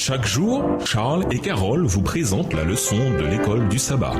Chaque jour, Charles et Carole vous présentent la leçon de l'école du sabbat.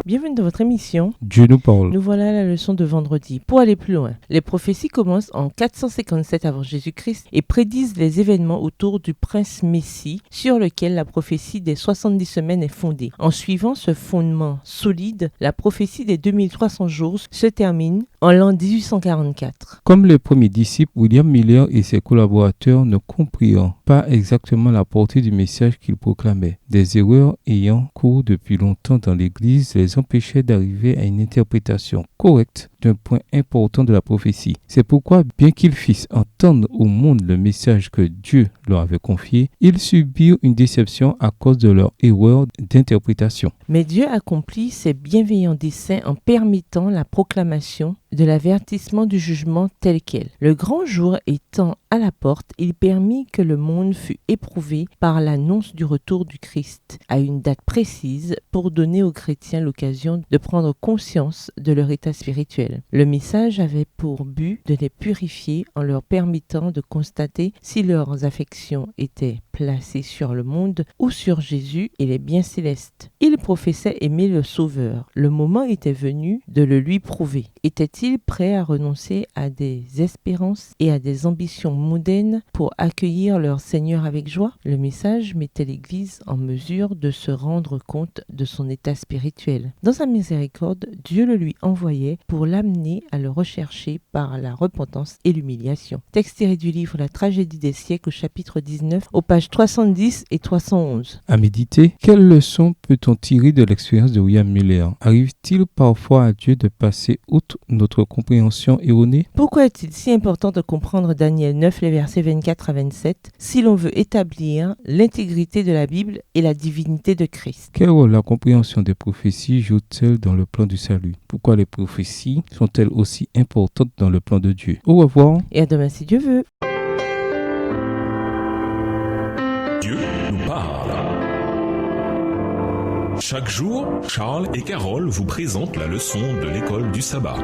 Bienvenue dans votre émission Dieu nous parle. Nous voilà à la leçon de vendredi. Pour aller plus loin, les prophéties commencent en 457 avant Jésus-Christ et prédisent les événements autour du prince Messie sur lequel la prophétie des 70 semaines est fondée. En suivant ce fondement solide, la prophétie des 2300 jours se termine en l'an 1844. Comme les premiers disciples, William Miller et ses collaborateurs ne comprirent pas exactement la portée du message qu'il proclamait. Des erreurs ayant cours depuis longtemps dans l'Église les empêchaient d'arriver à une interprétation correcte d'un point important de la prophétie. C'est pourquoi, bien qu'ils fissent entendre au monde le message que Dieu leur avait confié, ils subirent une déception à cause de leur erreur d'interprétation. Mais Dieu accomplit ses bienveillants desseins en permettant la proclamation de l'avertissement du jugement tel quel. Le grand jour étant à la porte, il permit que le monde fût éprouvé par l'annonce du retour du Christ à une date précise pour donner aux chrétiens l'occasion de prendre conscience de leur état spirituel. Le message avait pour but de les purifier en leur permettant de constater si leurs affections étaient placées sur le monde ou sur Jésus et les biens célestes. Ils professaient aimer le Sauveur. Le moment était venu de le lui prouver. Étaient-ils prêts à renoncer à des espérances et à des ambitions mondaines pour accueillir leur Seigneur avec joie? Le message mettait l'Église en mesure de se rendre compte de son état spirituel. Dans sa miséricorde, Dieu le lui envoyait pour l'amener à le rechercher par la repentance et l'humiliation. Texte tiré du livre La tragédie des siècles au chapitre 19 aux pages 310 et 311. À méditer, quelle leçon peut-on tirer de l'expérience de William Miller? Arrive-t-il parfois à Dieu de passer outre notre compréhension erronée? Pourquoi est-il si important de comprendre Daniel 9, les versets 24 à 27, si l'on veut établir l'intégrité de la Bible et la divinité de Christ? Quel rôle la compréhension des prophéties joue-t-elle dans le plan du salut? Pourquoi les prophéties sont-elles aussi importantes dans le plan de Dieu? Au revoir. Et à demain si Dieu veut. Dieu nous parle. Chaque jour, Charles et Carole vous présentent la leçon de l'école du sabbat.